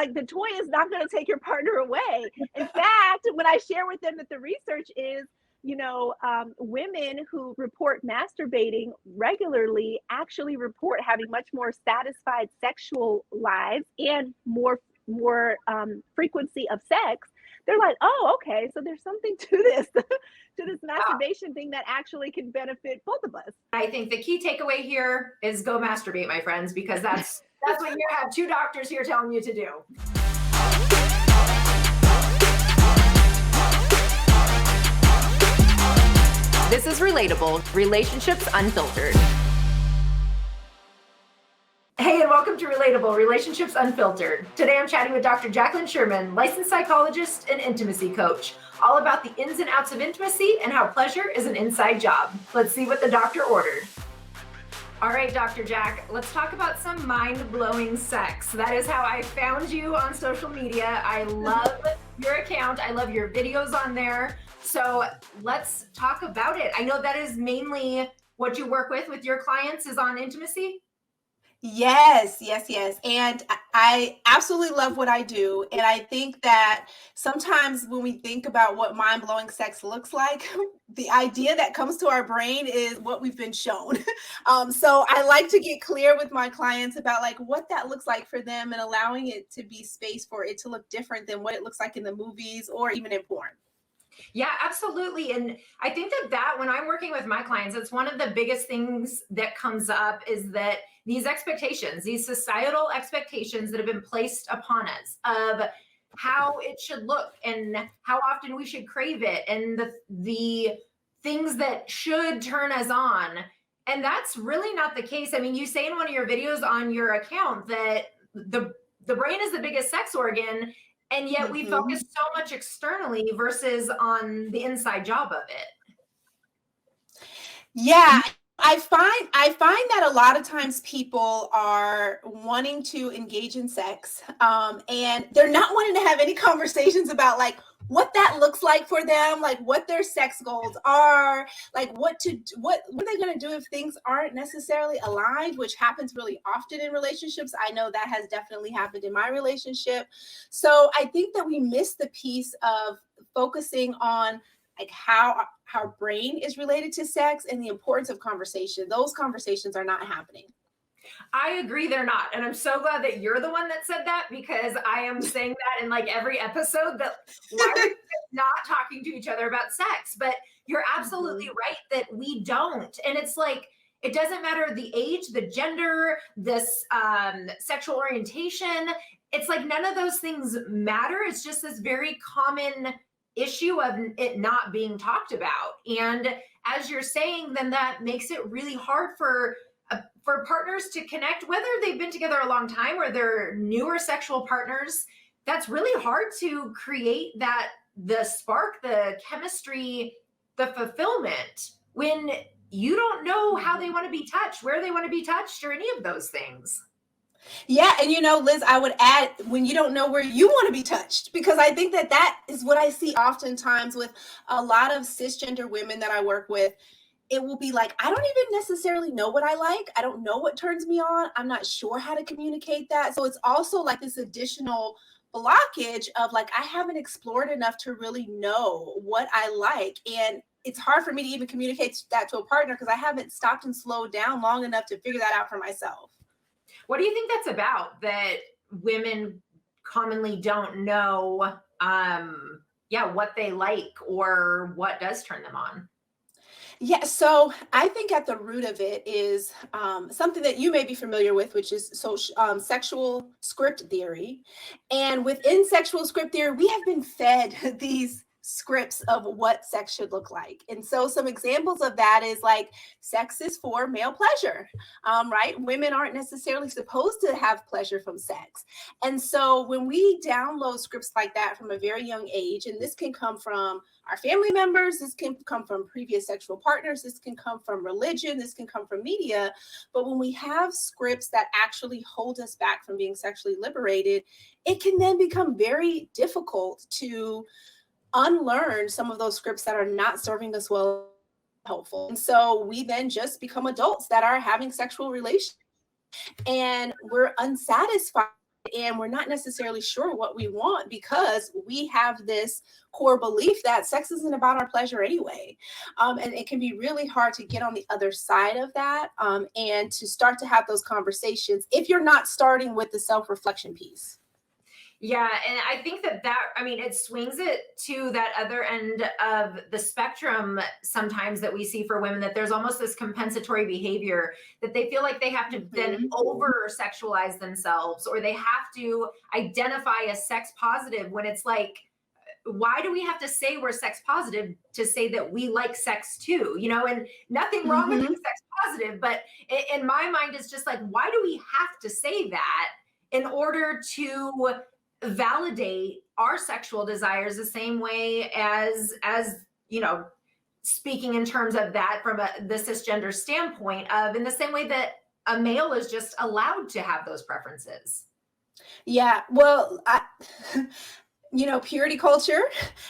like the toy is not going to take your partner away. In fact, when I share with them that the research is, women who report masturbating regularly actually report having much more satisfied sexual lives and more frequency of sex. They're like, oh, okay, so there's something to this to this masturbation thing that actually can benefit both of us. I think the key takeaway here is go masturbate, my friends, because that's what you have two doctors here telling you to do. This is Relatable, Relationships Unfiltered. Hey, and welcome to Relatable, Relationships Unfiltered. Today I'm chatting with Dr. Jacqueline Sherman, licensed psychologist and intimacy coach, all about the ins and outs of intimacy and how pleasure is an inside job. Let's see what the doctor ordered. All right, Dr. Jack, let's talk about some mind-blowing sex. That is how I found you on social media. I love your account. I love your videos on there. So let's talk about it. I know that is mainly what you work with your clients is on intimacy. Yes. And I absolutely love what I do. And I think that sometimes when we think about what mind-blowing sex looks like, the idea that comes to our brain is what we've been shown. So I like to get clear with my clients about like what that looks like for them and allowing it to be space for it to look different than what it looks like in the movies or even in porn. Yeah, absolutely. And I think that when I'm working with my clients, it's one of the biggest things that comes up is that these expectations, these societal expectations that have been placed upon us of how it should look and how often we should crave it and the things that should turn us on. And that's really not the case. I mean, you say in one of your videos on your account that the brain is the biggest sex organ, and yet we focus so much externally versus on the inside job of it. Yeah, I find that a lot of times people are wanting to engage in sex, and they're not wanting to have any conversations about like what that looks like for them, like what their sex goals are, like what are they going to do if things aren't necessarily aligned, which happens really often in relationships. I know that has definitely happened in my relationship. So I think that we miss the piece of focusing on like how our brain is related to sex and the importance of conversation. Those conversations are not happening. I agree they're not. And I'm so glad that you're the one that said that, because I am saying that in like every episode that why are we not talking to each other about sex? But you're absolutely right that we don't. And it's like, it doesn't matter the age, the gender, this sexual orientation. It's like none of those things matter. It's just this very common issue of it not being talked about. And as you're saying, then that makes it really hard for partners to connect, whether they've been together a long time or they're newer sexual partners. That's really hard to create the spark, the chemistry, the fulfillment when you don't know how they want to be touched, where they want to be touched, or any of those things. Yeah. And Liz, I would add when you don't know where you want to be touched, because I think that is what I see oftentimes with a lot of cisgender women that I work with. It will be like, I don't even necessarily know what I like. I don't know what turns me on. I'm not sure how to communicate that. So it's also like this additional blockage of like, I haven't explored enough to really know what I like. And it's hard for me to even communicate that to a partner because I haven't stopped and slowed down long enough to figure that out for myself. What do you think that's about, that women commonly don't know what they like or what does turn them on? Yeah, so I think at the root of it is something that you may be familiar with, which is sexual script theory. And within sexual script theory, we have been fed these scripts of what sex should look like. And so some examples of that is like sex is for male pleasure, right? Women aren't necessarily supposed to have pleasure from sex. And so when we download scripts like that from a very young age, and this can come from our family members, this can come from previous sexual partners, this can come from religion, this can come from media. But when we have scripts that actually hold us back from being sexually liberated, it can then become very difficult to unlearn some of those scripts that are not serving us well, helpful. And so we then just become adults that are having sexual relations and we're unsatisfied and we're not necessarily sure what we want because we have this core belief that sex isn't about our pleasure anyway. And it can be really hard to get on the other side of that, and to start to have those conversations if you're not starting with the self-reflection piece. Yeah, and I think I mean, it swings it to that other end of the spectrum sometimes that we see for women, that there's almost this compensatory behavior that they feel like they have to then over sexualize themselves, or they have to identify as sex positive, when it's like, why do we have to say we're sex positive to say that we like sex too? And nothing wrong with being sex positive, but in my mind, it's just like, why do we have to say that in order to validate our sexual desires the same way as speaking in terms of that from the cisgender standpoint, of in the same way that a male is just allowed to have those preferences? Yeah, well, purity culture.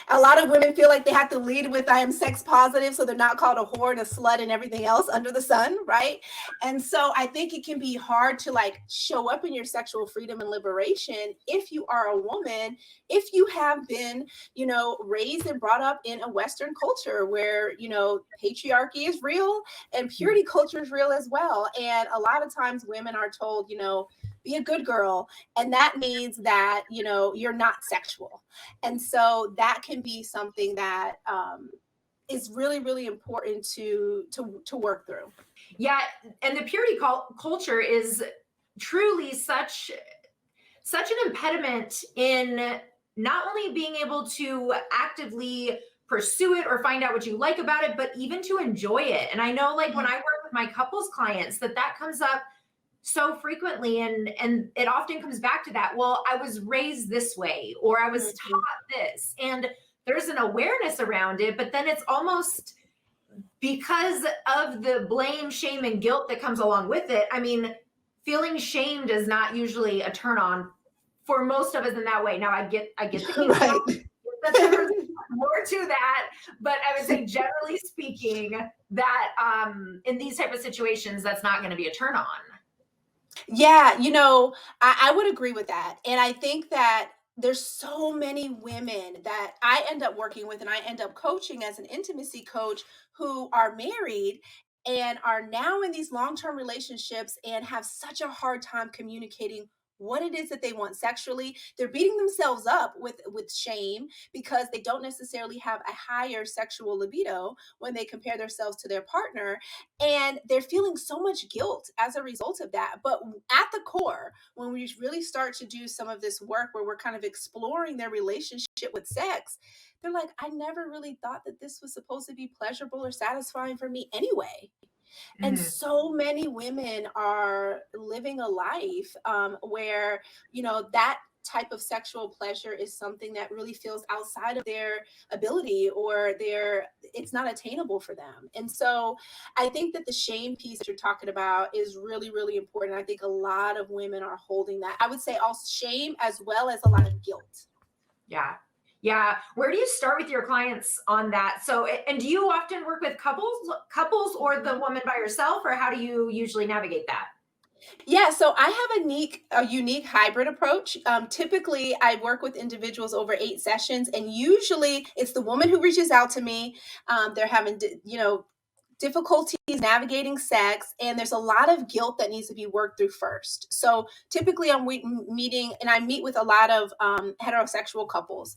A lot of women feel like they have to lead with I am sex positive, so they're not called a whore and a slut and everything else under the sun, right? And so I think it can be hard to show up in your sexual freedom and liberation if you are a woman, if you have been, raised and brought up in a Western culture where, patriarchy is real and purity culture is real as well. And a lot of times women are told, be a good girl, and that means that you're not sexual. And so that can be something that is really, really important to work through. Yeah, and the purity culture is truly such an impediment in not only being able to actively pursue it or find out what you like about it, but even to enjoy it. And I know, when I work with my couples clients, that comes up so frequently, and it often comes back to that, well, I was raised this way, or I was taught this, and there's an awareness around it, but then it's almost because of the blame, shame, and guilt that comes along with it. I mean, feeling shamed is not usually a turn on for most of us in that way. Now I get the right. There's more to that, but I would say generally speaking that in these type of situations, that's not going to be a turn on. Yeah, I would agree with that. And I think that there's so many women that I end up working with and I end up coaching as an intimacy coach who are married and are now in these long-term relationships and have such a hard time communicating what it is that they want sexually. They're beating themselves up with shame because they don't necessarily have a higher sexual libido when they compare themselves to their partner, and they're feeling so much guilt as a result of that. But at the core, when we really start to do some of this work where we're kind of exploring their relationship with sex, they're like, I never really thought that this was supposed to be pleasurable or satisfying for me anyway. And so many women are living a life where, that type of sexual pleasure is something that really feels outside of their ability, or it's not attainable for them. And so I think that the shame piece that you're talking about is really, really important. I think a lot of women are holding that. I would say also shame as well as a lot of guilt. Yeah. Yeah. Where do you start with your clients on that? So, and do you often work with couples or the woman by herself, or how do you usually navigate that? Yeah, so I have a unique hybrid approach. Typically, I work with individuals over 8 sessions, and usually it's the woman who reaches out to me. They're having, difficulties navigating sex, and there's a lot of guilt that needs to be worked through first. So typically I'm meeting, and I meet with a lot of heterosexual couples,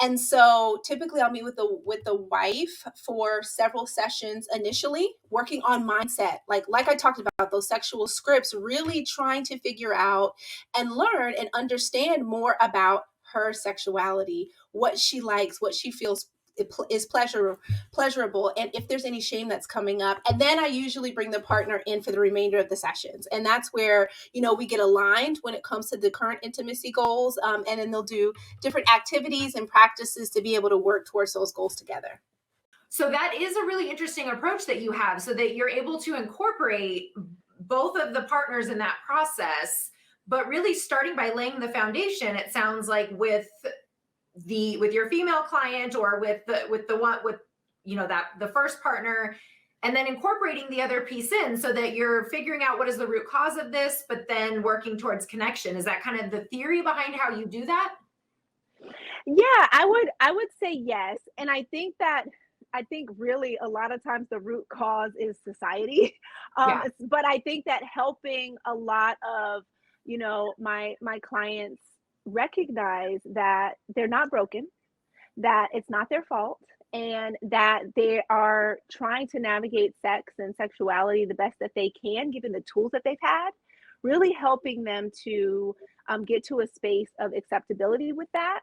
and so typically I'll meet with the wife for several sessions initially, working on mindset, like I talked about, those sexual scripts, really trying to figure out and learn and understand more about her sexuality, what she likes, what she feels is pleasurable, and if there's any shame that's coming up. And then I usually bring the partner in for the remainder of the sessions, and that's where we get aligned when it comes to the current intimacy goals, and then they'll do different activities and practices to be able to work towards those goals together. So that is a really interesting approach that you have, so that you're able to incorporate both of the partners in that process, but really starting by laying the foundation, it sounds like, with your female client, or with the one with that the first partner, and then incorporating the other piece in so that you're figuring out what is the root cause of this, but then working towards connection. Is that kind of the theory behind how you do that? Yeah, I would say yes. And I think really a lot of times the root cause is society. Yeah. But I think that helping a lot of, my clients recognize that they're not broken, that it's not their fault, and that they are trying to navigate sex and sexuality the best that they can given the tools that they've had, really helping them to get to a space of acceptability with that.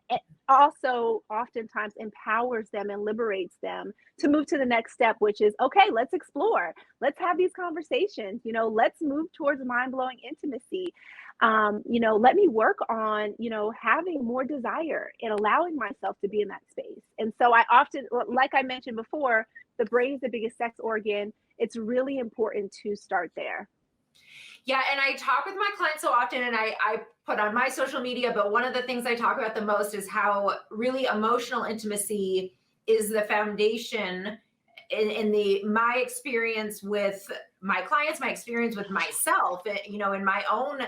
It also oftentimes empowers them and liberates them to move to the next step, which is okay, let's explore, let's have these conversations, let's move towards mind-blowing intimacy. Let me work on, having more desire and allowing myself to be in that space. And so I often, like I mentioned before, the brain is the biggest sex organ. It's really important to start there. Yeah, and I talk with my clients so often, and I put on my social media, but one of the things I talk about the most is how really emotional intimacy is the foundation in my experience with my clients, my experience with myself, in my own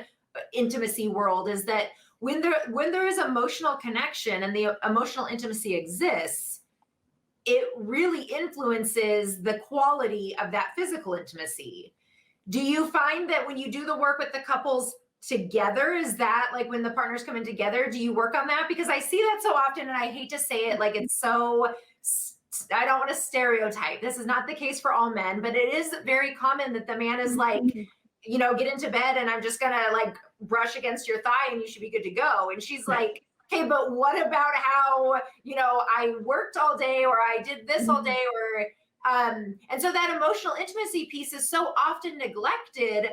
intimacy world, is that when there is emotional connection and the emotional intimacy exists, it really influences the quality of that physical intimacy. Do you find that when you do the work with the couples together, is that like when the partners come in together, do you work on that? Because I see that so often, and I hate to say it, like it's so, I don't want to stereotype. This is not the case for all men, but it is very common that the man is like, get into bed and I'm just gonna like brush against your thigh and you should be good to go. And she's like, okay, but what about how, I worked all day, or I did this all day, or and so that emotional intimacy piece is so often neglected.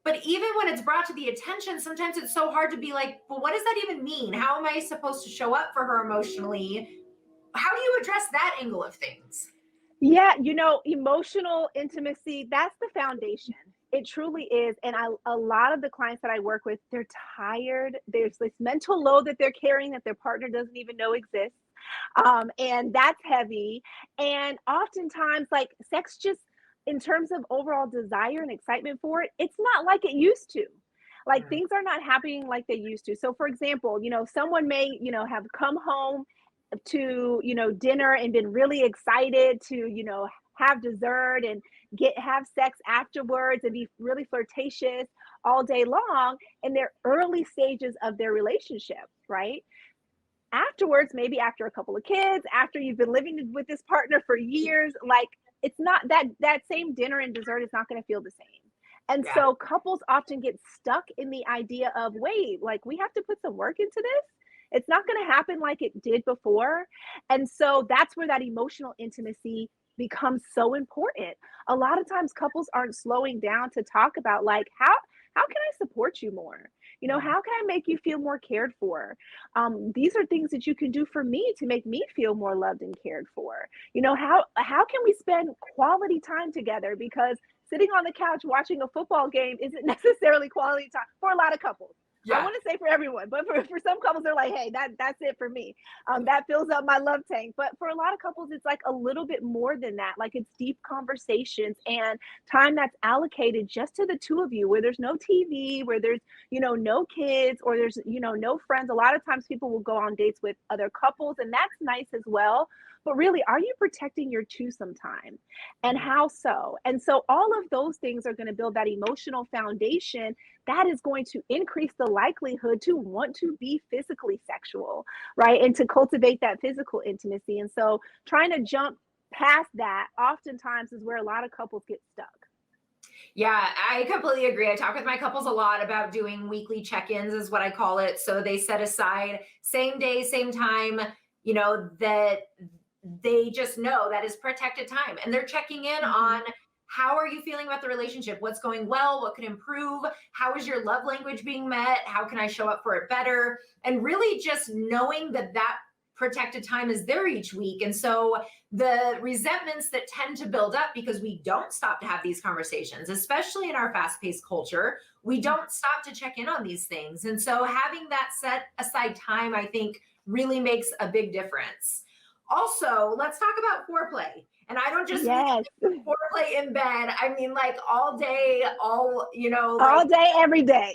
But even when it's brought to the attention, sometimes it's so hard to be like, well, what does that even mean? How am I supposed to show up for her emotionally? How do you address that angle of things? Yeah, emotional intimacy, that's the foundation. It truly is. And a lot of the clients that I work with, they're tired. There's this mental load that they're carrying that their partner doesn't even know exists. And that's heavy. And oftentimes, like sex just in terms of overall desire and excitement for it, it's not like it used to. Like things are not happening like they used to. So, for example, someone may, have come home to, dinner and been really excited to, have dessert and have sex afterwards and be really flirtatious all day long in their early stages of their relationship, right? Afterwards, maybe after a couple of kids, after you've been living with this partner for years, like it's not that same dinner and dessert is not going to feel the same. And Yeah. so couples often get stuck in the idea of, wait, like we have to put some work into this. It's not going to happen like it did before. And so that's where that emotional intimacy becomes so important. A lot of times couples aren't slowing down to talk about like how can I support you more? How can I make you feel more cared for? These are things that you can do for me to make me feel more loved and cared for. How can we spend quality time together? Because sitting on the couch watching a football game isn't necessarily quality time for a lot of couples. I want to say for everyone, but for some couples, they're like, hey, that's it for me. That fills up my love tank. But for a lot of couples, it's like a little bit more than that. Like it's deep conversations and time that's allocated just to the two of you, where there's no TV, where there's, no kids, or there's, no friends. A lot of times people will go on dates with other couples, and that's nice as well. But really, are you protecting your twosome time? And how so? And so all of those things are going to build that emotional foundation that is going to increase the likelihood to want to be physically sexual, right? And to cultivate that physical intimacy. And so trying to jump past that oftentimes is where a lot of couples get stuck. Yeah, I completely agree. I talk with my couples a lot about doing weekly check-ins, is what I call it. So they set aside same day, same time, that they just know that is protected time. And they're checking in on how are you feeling about the relationship? What's going well? What could improve? How is your love language being met? How can I show up for it better? And really just knowing that protected time is there each week. And so the resentments that tend to build up because we don't stop to have these conversations, especially in our fast-paced culture, we don't stop to check in on these things. And so having that set aside time, I think, really makes a big difference. Also, let's talk about foreplay. And I don't just Yes. mean foreplay in bed. I mean, like all day, all, All day, every day.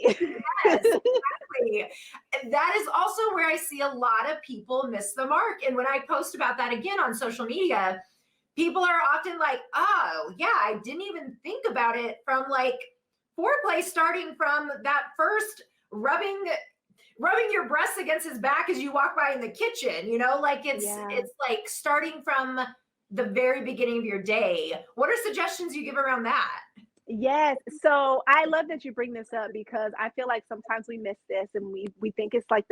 yes, exactly. And that is also where I see a lot of people miss the mark. And when I post about that again on social media, people are often like, oh, yeah, I didn't even think about it from like foreplay starting from that first rubbing your breasts against his back as you walk by in the kitchen, like it's like starting from the very beginning of your day. What are suggestions you give around that? Yes. So I love that you bring this up because I feel like sometimes we miss this and we think it's like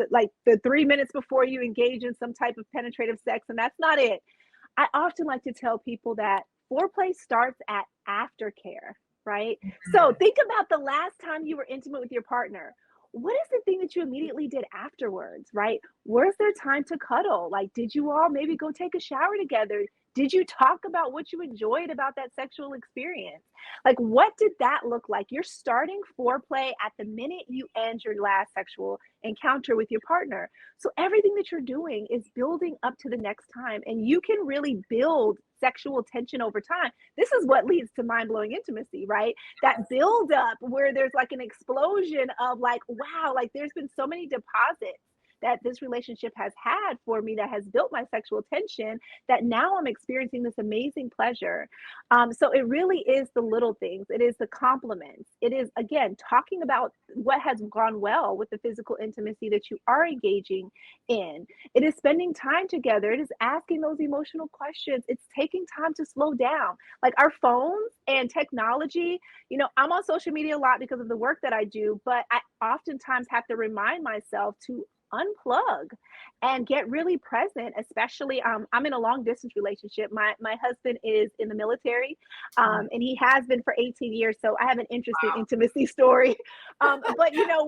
like the 3 minutes before you engage in some type of penetrative sex, and that's not it. I often like to tell people that foreplay starts at aftercare, right? So think about the last time you were intimate with your partner. What is the thing that you immediately did afterwards, right? Was there time to cuddle? Like, did you all maybe go take a shower together? Did you talk about what you enjoyed about that sexual experience? Like, what did that look like? You're starting foreplay at the minute you end your last sexual encounter with your partner. So everything that you're doing is building up to the next time, and you can really build sexual tension over time. This is what leads to mind-blowing intimacy, right? That build up where there's like an explosion of like, wow, like there's been so many deposits that this relationship has had for me that has built my sexual tension that now I'm experiencing this amazing pleasure. So it really is the little things. It is the compliments. It is, again, talking about what has gone well with the physical intimacy that you are engaging in. It is spending time together. It is asking those emotional questions. It's taking time to slow down. Like our phones and technology, I'm on social media a lot because of the work that I do, but I oftentimes have to remind myself to unplug and get really present, especially I'm in a long distance relationship. My husband is in the military, and he has been for 18 years, so I have an interesting intimacy story. But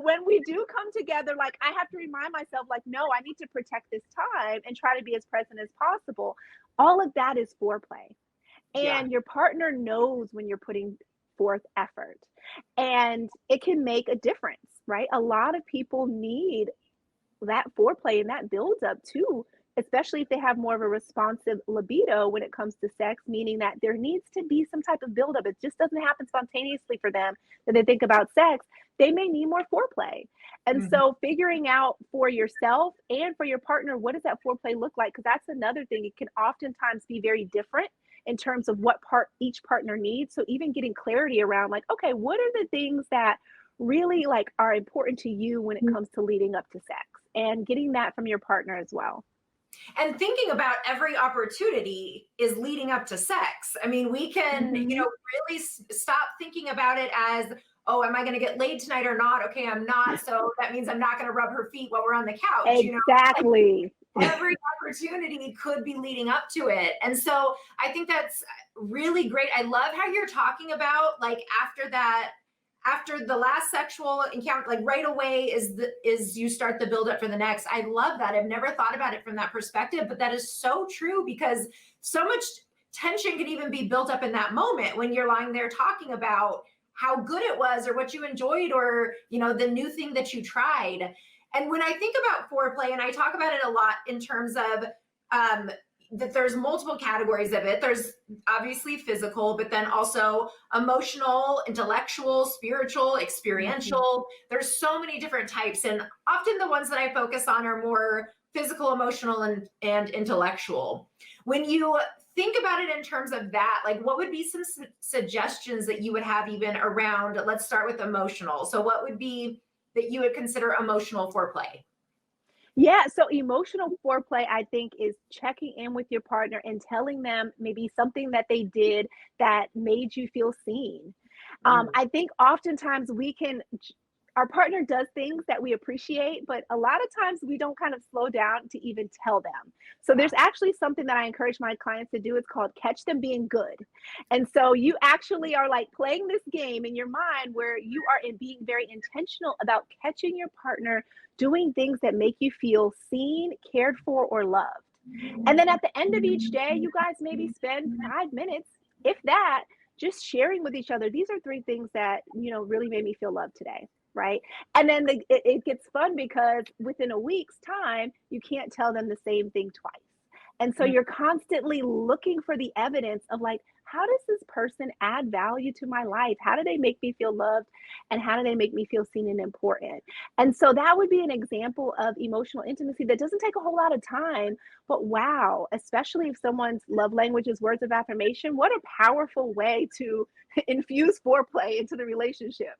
when we do come together, like I have to remind myself, like, no, I need to protect this time and try to be as present as possible. All of that is foreplay, and your partner knows when you're putting forth effort, and it can make a difference, right? A lot of people need that foreplay and that builds up too, especially if they have more of a responsive libido when it comes to sex, meaning that there needs to be some type of buildup. It just doesn't happen spontaneously for them that they think about sex. They may need more foreplay. And so figuring out for yourself and for your partner, what does that foreplay look like? Because that's another thing. It can oftentimes be very different in terms of what part each partner needs. So even getting clarity around like, okay, what are the things that really like are important to you when it comes to leading up to sex, and getting that from your partner as well. And thinking about every opportunity is leading up to sex. I mean, we can, really stop thinking about it as, oh, am I going to get laid tonight or not? Okay, I'm not. So that means I'm not going to rub her feet while we're on the couch. Exactly. Every opportunity could be leading up to it. And so I think that's really great. I love how you're talking about like after the last sexual encounter, like right away is you start the buildup for the next. I love that. I've never thought about it from that perspective, but that is so true because so much tension can even be built up in that moment when you're lying there talking about how good it was or what you enjoyed or, the new thing that you tried. And when I think about foreplay, and I talk about it a lot in terms of, that there's multiple categories of it. There's obviously physical, but then also emotional, intellectual, spiritual, experiential. There's so many different types. And often the ones that I focus on are more physical, emotional, and intellectual. When you think about it in terms of that, like what would be some suggestions that you would have even around, let's start with emotional. So what would be that you would consider emotional foreplay? Yeah, so emotional foreplay, I think, is checking in with your partner and telling them maybe something that they did that made you feel seen. I think oftentimes our partner does things that we appreciate, but a lot of times we don't kind of slow down to even tell them. So there's actually something that I encourage my clients to do. It's called catch them being good. And so you actually are like playing this game in your mind where you are being very intentional about catching your partner doing things that make you feel seen, cared for, or loved. And then at the end of each day, you guys maybe spend 5 minutes, if that, just sharing with each other. These are 3 things that, really made me feel loved today. Right. And then it gets fun because within a week's time, you can't tell them the same thing twice. And so you're constantly looking for the evidence of like, how does this person add value to my life? How do they make me feel loved? And how do they make me feel seen and important? And so that would be an example of emotional intimacy that doesn't take a whole lot of time, but wow, especially if someone's love language is words of affirmation, what a powerful way to infuse foreplay into the relationship.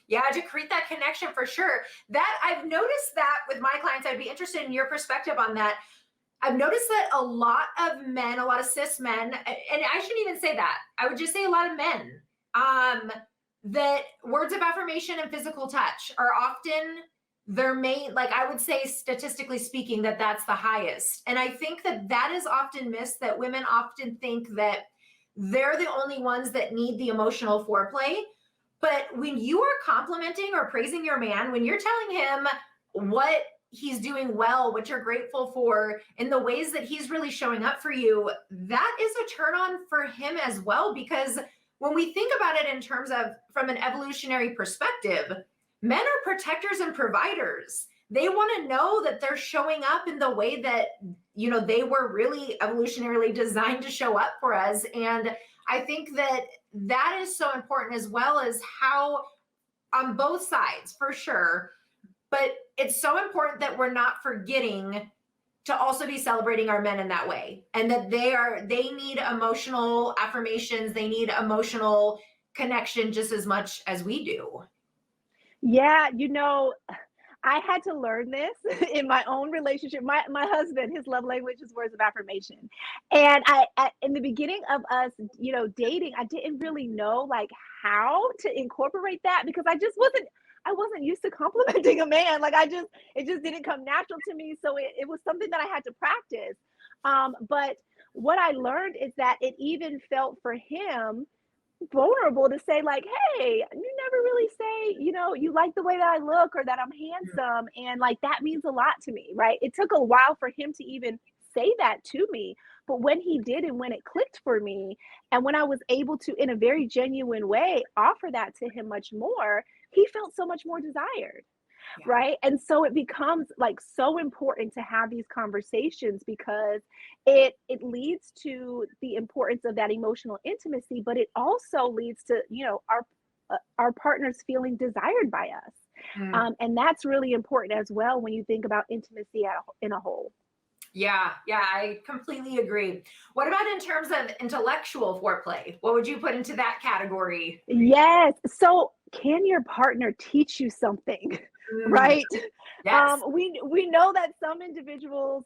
Yeah, to create that connection for sure. That I've noticed that with my clients. I'd be interested in your perspective on that. I've noticed that a lot of men, a lot of cis men, and I shouldn't even say that. I would just say a lot of men, that words of affirmation and physical touch are often their main, like I would say statistically speaking, that that's the highest. And I think that that is often missed, that women often think that they're the only ones that need the emotional foreplay. But when you are complimenting or praising your man, when you're telling him what he's doing well, what you're grateful for, in the ways that he's really showing up for you, that is a turn on for him as well. Because when we think about it in terms of from an evolutionary perspective, men are protectors and providers. They want to know that they're showing up in the way that, you know, they were really evolutionarily designed to show up for us. And I think that that is so important, as well as how on both sides, for sure. But it's so important that we're not forgetting to also be celebrating our men in that way, and that they need emotional affirmations. They need emotional connection just as much as we do. Yeah, you know, I had to learn this in my own relationship. My husband, his love language is words of affirmation. And in the beginning of us, you know, dating, I didn't really know like how to incorporate that because I wasn't used to complimenting a man. Like it just didn't come natural to me. So it was something that I had to practice. But what I learned is that it even felt for him vulnerable to say like, hey, you never really say, you know, you like the way that I look or that I'm handsome, and like that means a lot to me, right? It took a while for him to even say that to me, but when he did and when it clicked for me, and when I was able to in a very genuine way offer that to him much more, he felt so much more desired. Yeah. Right. And so it becomes like so important to have these conversations because it leads to the importance of that emotional intimacy, but it also leads to, you know, our partners feeling desired by us. Mm. And that's really important as well when you think about intimacy in a whole. Yeah, I completely agree. What about in terms of intellectual foreplay? What would you put into that category? Yes. So can your partner teach you something? Mm, Right. yes. We know that some individuals,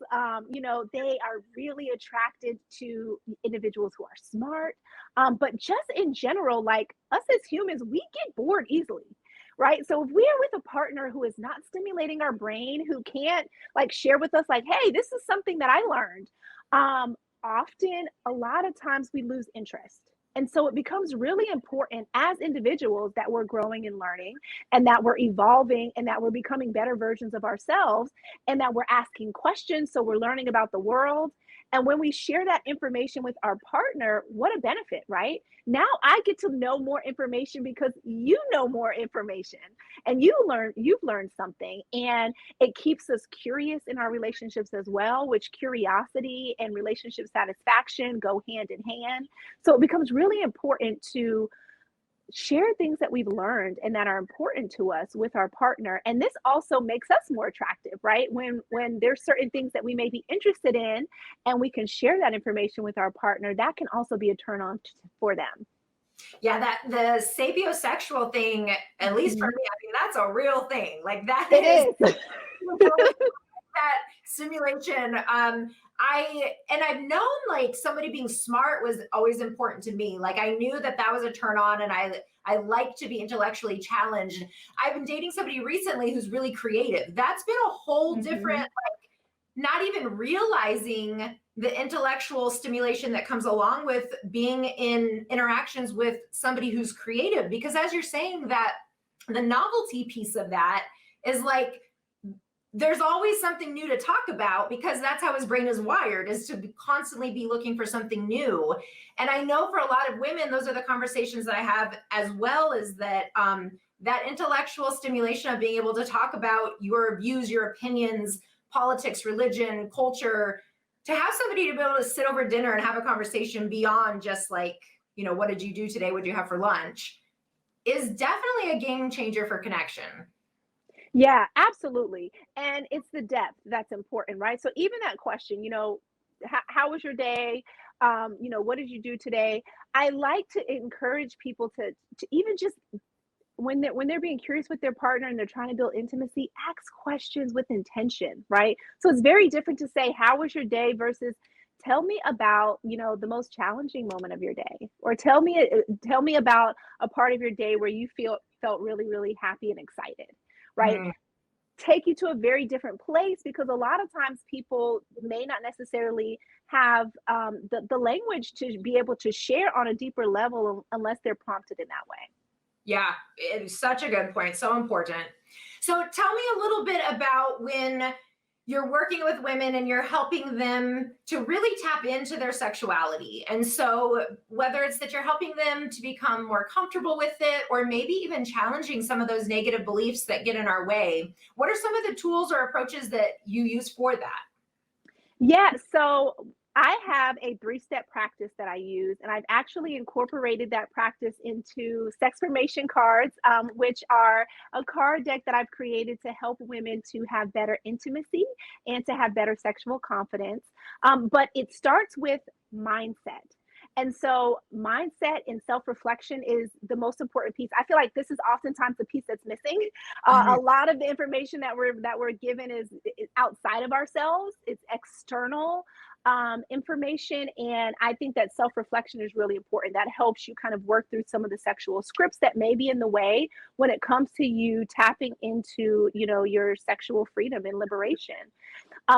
you know, they are really attracted to individuals who are smart. But just in general, like us as humans, we get bored easily. Right. So if we are with a partner who is not stimulating our brain, who can't like share with us, like, hey, this is something that I learned. Often, a lot of times we lose interest. And so it becomes really important as individuals that we're growing and learning and that we're evolving and that we're becoming better versions of ourselves and that we're asking questions. So we're learning about the world. And when we share that information with our partner, what a benefit, right? Now I get to know more information because you know more information and you've learned something. And it keeps us curious in our relationships as well, which curiosity and relationship satisfaction go hand in hand. So it becomes really important to share things that we've learned and that are important to us with our partner, and this also makes us more attractive, right? When there's certain things that we may be interested in and we can share that information with our partner, that can also be a turn on for them. Yeah, that the sapiosexual thing, at least for Mhm. me, I mean, that's a real thing. Like that It is is. that simulation. I've known like somebody being smart was always important to me. Like I knew that that was a turn on, and I like to be intellectually challenged. I've been dating somebody recently who's really creative. That's been a whole different, Mhm. like, not even realizing the intellectual stimulation that comes along with being in interactions with somebody who's creative. Because as you're saying, that the novelty piece of that is like there's always something new to talk about, because that's how his brain is wired, is to constantly be looking for something new. And I know for a lot of women, those are the conversations that I have as well, is that that intellectual stimulation of being able to talk about your views, your opinions, politics, religion, culture, to have somebody to be able to sit over dinner and have a conversation beyond just like, what did you do today? What did you have for lunch? Is definitely a game changer for connection. Yeah, absolutely. And it's the depth that's important, right? So even that question, how was your day? What did you do today? I like to encourage people to even just when they're being curious with their partner and they're trying to build intimacy, ask questions with intention, right? So it's very different to say, how was your day versus tell me about, the most challenging moment of your day, or tell me about a part of your day where you felt really, really happy and excited, right? Mm, Take you to a very different place because a lot of times people may not necessarily have the language to be able to share on a deeper level unless they're prompted in that way. yeah, it is such a good point. So important. So tell me a little bit about when you're working with women and you're helping them to really tap into their sexuality. And so, whether it's that you're helping them to become more comfortable with it, or maybe even challenging some of those negative beliefs that get in our way, what are some of the tools or approaches that you use for that? Yeah, so I have a three-step practice that I use, and I've actually incorporated that practice into sex formation cards, which are a card deck that I've created to help women to have better intimacy and to have better sexual confidence. But it starts with mindset. And so, mindset and self reflection is the most important piece. I feel like this is oftentimes the piece that's missing. A Mhm. lot of the information that we're given is outside of ourselves. It's external information, and I think that self reflection is really important. That helps you kind of work through some of the sexual scripts that may be in the way when it comes to you tapping into your sexual freedom and liberation.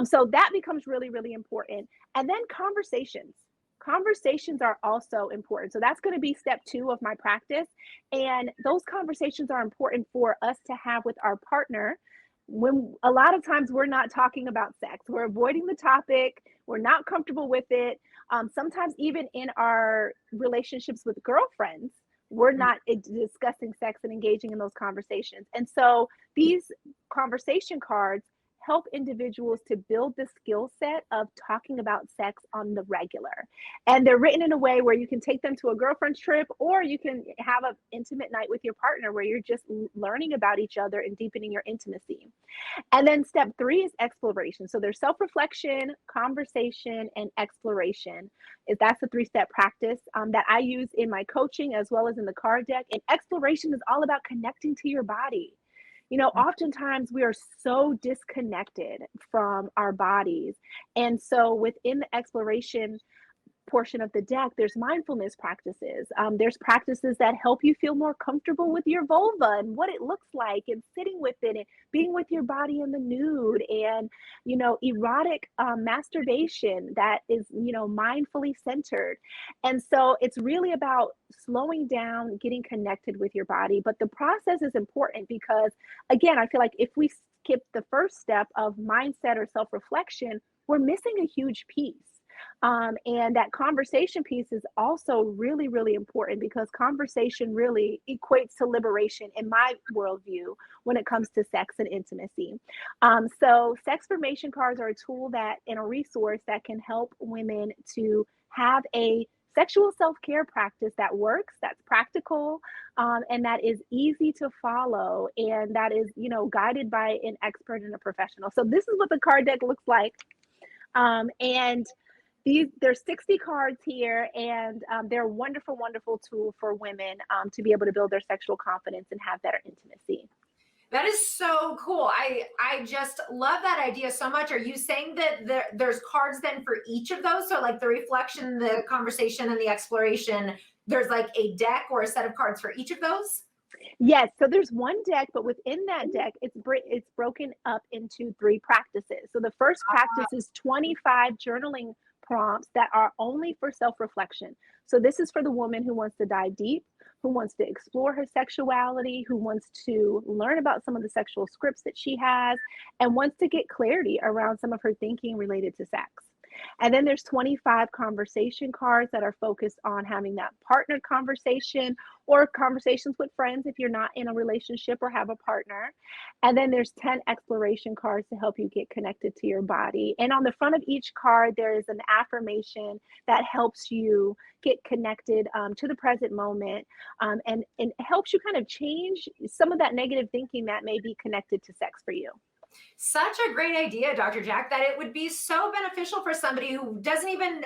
So that becomes really, really important. And then conversations. Conversations are also important. So that's going to be step two of my practice. And those conversations are important for us to have with our partner when a lot of times we're not talking about sex. We're avoiding the topic, we're not comfortable with it. Sometimes, even in our relationships with girlfriends, we're not discussing sex and engaging in those conversations. And so these conversation cards help individuals to build the skill set of talking about sex on the regular. And they're written in a way where you can take them to a girlfriend's trip, or you can have an intimate night with your partner where you're just learning about each other and deepening your intimacy. And then step three is exploration. So there's self-reflection, conversation, and exploration. That's a three-step practice that I use in my coaching as well as in the card deck. And exploration is all about connecting to your body. Oftentimes we are so disconnected from our bodies. And so within the exploration portion of the deck, there's mindfulness practices. There's practices that help you feel more comfortable with your vulva and what it looks like, and sitting with it, and being with your body in the nude, and erotic masturbation that is mindfully centered. And so it's really about slowing down, getting connected with your body. But the process is important because, again, I feel like if we skip the first step of mindset or self-reflection, we're missing a huge piece. And that conversation piece is also really, really important because conversation really equates to liberation in my worldview when it comes to sex and intimacy. So, sex formation cards are a tool and a resource that can help women to have a sexual self-care practice that works, that's practical, and that is easy to follow, and that is guided by an expert and a professional. So this is what the card deck looks like. And there's 60 cards here, and they're a wonderful, wonderful tool for women to be able to build their sexual confidence and have better intimacy. That is so cool. I just love that idea so much. Are you saying that there's cards then for each of those? So like the reflection, the conversation, and the exploration, there's like a deck or a set of cards for each of those? Yes, so there's one deck, but within that deck, it's broken up into three practices. So the first practice is 25 journaling prompts that are only for self-reflection. So this is for the woman who wants to dive deep, who wants to explore her sexuality, who wants to learn about some of the sexual scripts that she has, and wants to get clarity around some of her thinking related to sex. And then there's 25 conversation cards that are focused on having that partnered conversation or conversations with friends if you're not in a relationship or have a partner. And then there's 10 exploration cards to help you get connected to your body. And on the front of each card, there is an affirmation that helps you get connected to the present moment, and helps you kind of change some of that negative thinking that may be connected to sex for you. Such a great idea, Dr. Jack, that it would be so beneficial for somebody who doesn't even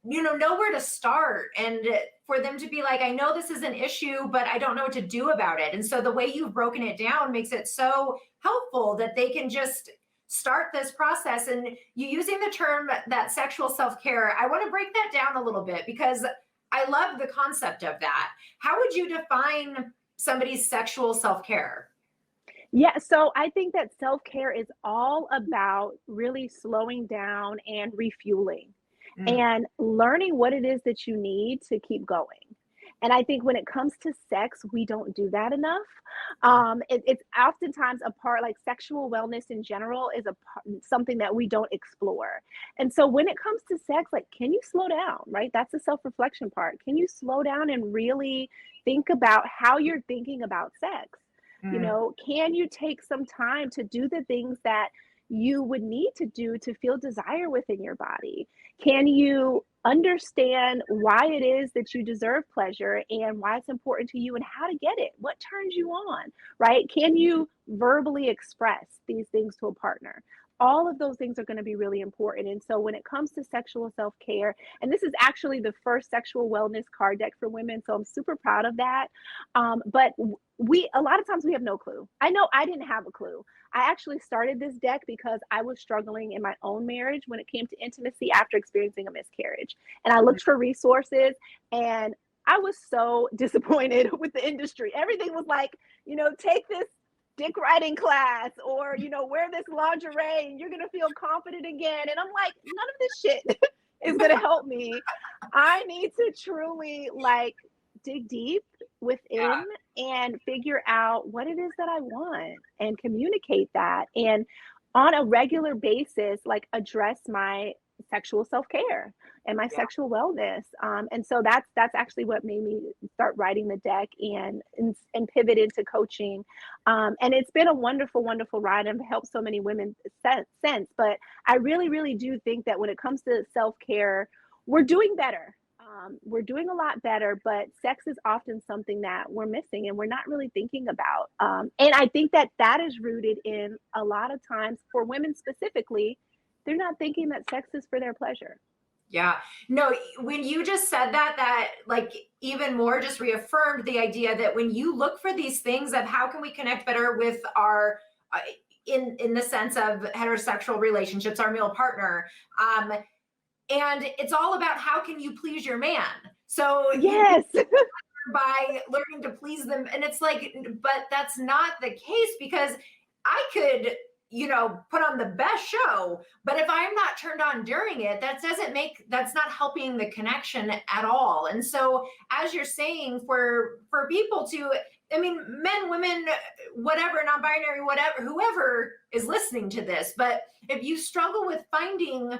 know where to start, and for them to be like, I know this is an issue, but I don't know what to do about it. And so the way you've broken it down makes it so helpful that they can just start this process. And you using the term that sexual self-care, I want to break that down a little bit because I love the concept of that. How would you define somebody's sexual self-care? Yeah, so I think that self-care is all about really slowing down and refueling Mm. and learning what it is that you need to keep going. And I think when it comes to sex, we don't do that enough. It's oftentimes a part, like sexual wellness in general, is something that we don't explore. And so when it comes to sex, like, can you slow down, right? That's the self reflection part. Can you slow down and really think about how you're thinking about sex? Mm. Can you take some time to do the things that you would need to do to feel desire within your body? Can you understand why it is that you deserve pleasure and why it's important to you and how to get it? What turns you on, right? Can you verbally express these things to a partner? All of those things are going to be really important. And so when it comes to sexual self-care, and this is actually the first sexual wellness card deck for women, so I'm super proud of that. But we a lot of times we have no clue. I know I didn't have a clue. I actually started this deck because I was struggling in my own marriage when it came to intimacy after experiencing a miscarriage. And I looked for resources, and I was so disappointed with the industry. Everything was like, take this dick riding class, or, wear this lingerie and you're going to feel confident again. And I'm like, none of this shit is going to help me. I need to truly dig deep within and figure out what it is that I want and communicate that, and on a regular basis, like, address my sexual self-care and my sexual wellness. And so that's actually what made me start writing the deck and pivot into coaching. And it's been a wonderful, wonderful ride and helped so many women since. But I really, really do think that when it comes to self-care, we're doing better. We're doing a lot better, but sex is often something that we're missing and we're not really thinking about. And I think that is rooted in, a lot of times for women specifically, they're not thinking that sex is for their pleasure. Yeah. No, when you just said that like even more just reaffirmed the idea that when you look for these things of how can we connect better with our in the sense of heterosexual relationships, our male partner, and it's all about how can you please your man. So Yes. by learning to please them, and it's like, but that's not the case, because I could put on the best show, but if I'm not turned on during it, that's not helping the connection at all. And so, as you're saying, for people to, I mean, men, women, whatever, non-binary, whatever, whoever is listening to this, but if you struggle with finding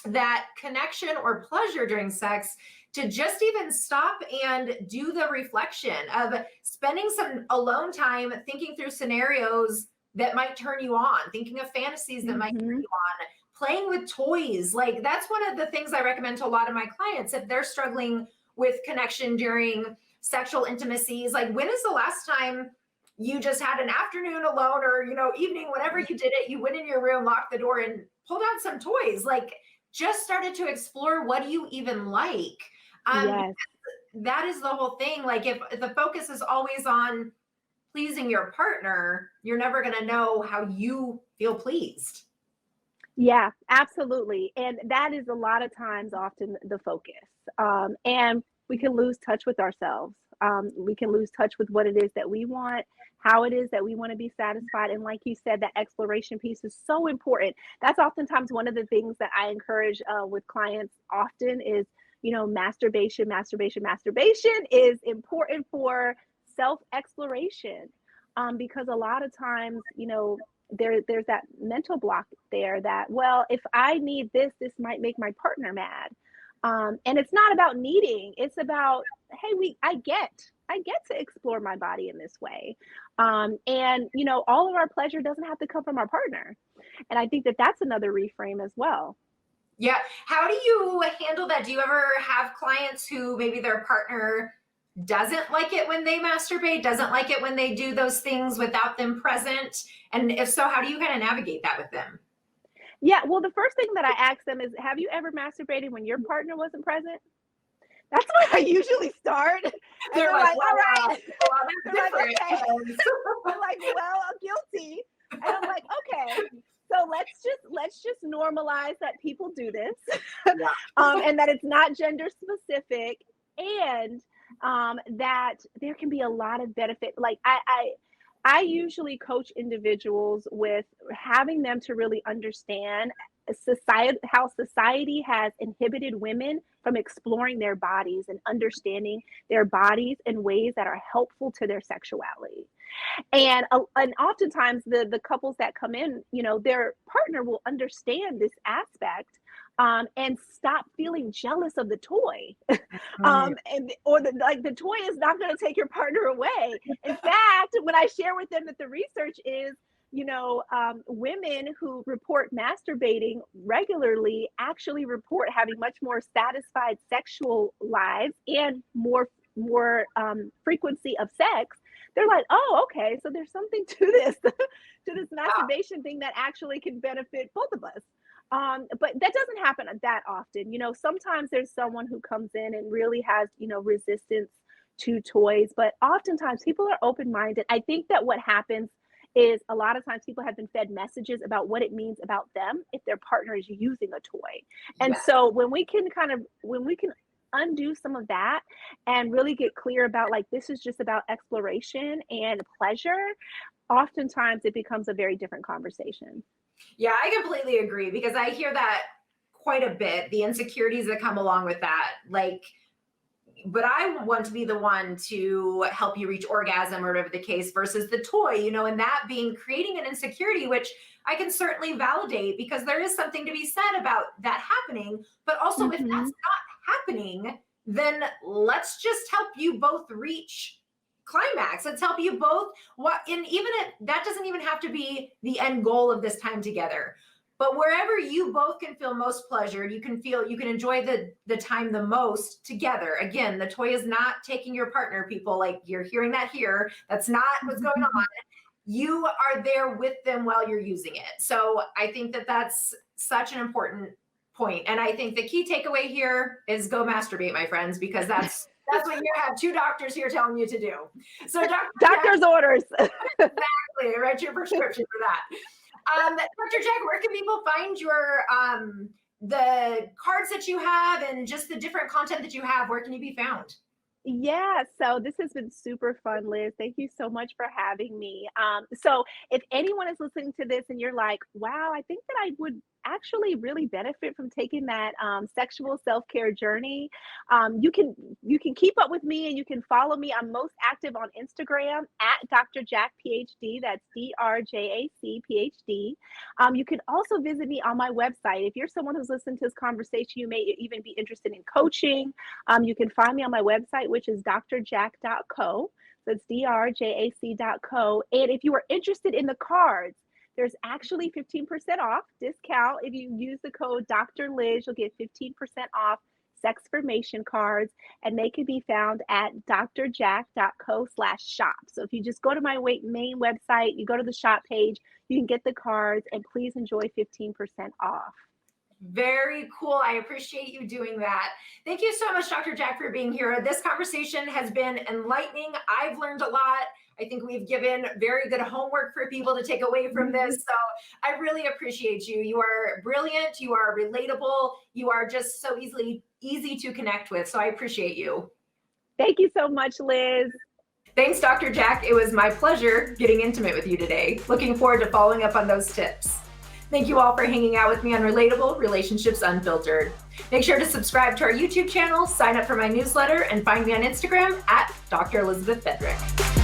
that connection or pleasure during sex, to just even stop and do the reflection of spending some alone time thinking through scenarios that might turn you on, thinking of fantasies that might turn you on, playing with toys. Like, that's one of the things I recommend to a lot of my clients if they're struggling with connection during sexual intimacies. Like, when is the last time you just had an afternoon alone, or evening, whenever you did it, you went in your room, locked the door, and pulled out some toys? Like, just started to explore, what do you even like? Yes. That is the whole thing. Like, if the focus is always on pleasing your partner, you're never going to know how you feel pleased. Yeah, absolutely. And that is a lot of times often the focus. And we can lose touch with ourselves. We can lose touch with what it is that we want, how it is that we want to be satisfied. And like you said, that exploration piece is so important. That's oftentimes one of the things that I encourage with clients often is, masturbation is important for self exploration. Because a lot of times, there's that mental block there that, well, if I need this, this might make my partner mad. And it's not about needing, it's about, hey, I get to explore my body in this way. And all of our pleasure doesn't have to come from our partner. And I think that that's another reframe as well. Yeah. How do you handle that? Do you ever have clients who maybe their partner doesn't like it when they masturbate, doesn't like it when they do those things without them present? And if so, how do you kind of navigate that with them? Yeah, well, the first thing that I ask them is, have you ever masturbated when your partner wasn't present? That's where I usually start. And They're like, all right. well, They're that's like, different. okay. I'm like, well, I'm guilty. And I'm like, okay. So let's just normalize that people do this, and that it's not gender specific, and that there can be a lot of benefit. Like I usually coach individuals with having them to really understand how society has inhibited women from exploring their bodies and understanding their bodies in ways that are helpful to their sexuality. And oftentimes the couples that come in, their partner will understand this aspect, and stop feeling jealous of the toy. The toy is not going to take your partner away. In fact, when I share with them that the research is, women who report masturbating regularly actually report having much more satisfied sexual lives and more frequency of sex. They're like, oh, okay, so there's something to this masturbation thing that actually can benefit both of us. But that doesn't happen that often. Sometimes there's someone who comes in and really has, resistance to toys, but oftentimes people are open-minded. I think that what happens is a lot of times people have been fed messages about what it means about them if their partner is using a toy. And so when we can undo some of that and really get clear about, like, this is just about exploration and pleasure, oftentimes it becomes a very different conversation. Yeah, I completely agree, because I hear that quite a bit, the insecurities that come along with that. Like, but I want to be the one to help you reach orgasm or whatever the case versus the toy, and that being creating an insecurity, which I can certainly validate, because there is something to be said about that happening. But also, if that's not happening, then let's just help you both reach climax. Let's help you both. And even if that doesn't even have to be the end goal of this time together, but wherever you both can feel most pleasure, you can enjoy the time the most together. Again, the toy is not taking your partner, people. Like, you're hearing that here. That's not what's going on. You are there with them while you're using it. So I think that that's such an important point. And I think the key takeaway here is go masturbate, my friends, because that's what you have two doctors here telling you to do. So doctor's orders. Exactly. Write your prescription for that. Dr. Jack, where can people find your the cards that you have and just the different content that you have? Where can you be found? Yeah, so this has been super fun, Liz. Thank you so much for having me. So if anyone is listening to this and you're like, wow, I think that I would actually really benefit from taking that sexual self-care journey, you can keep up with me and you can follow me. I'm most active on Instagram at Dr. Jack PhD. That's DRJAC PhD. You can also visit me on my website. If you're someone who's listened to this conversation, you may even be interested in coaching. You can find me on my website, which is drjack.co. So it's drjac.co. And if you are interested in the cards, there's actually 15% off discount. If you use the code Dr. Liz, you'll get 15% off sex formation cards, and they can be found at drjack.co/shop. So if you just go to my main website, you go to the shop page, you can get the cards, and please enjoy 15% off. Very cool. I appreciate you doing that. Thank you so much, Dr. Jack, for being here. This conversation has been enlightening. I've learned a lot. I think we've given very good homework for people to take away from this. So I really appreciate you. You are brilliant. You are relatable. You are just so easy to connect with. So I appreciate you. Thank you so much, Liz. Thanks, Dr. Jack. It was my pleasure getting intimate with you today. Looking forward to following up on those tips. Thank you all for hanging out with me on Relatable Relationships Unfiltered. Make sure to subscribe to our YouTube channel, sign up for my newsletter, and find me on Instagram at Dr. Elizabeth Fedrick.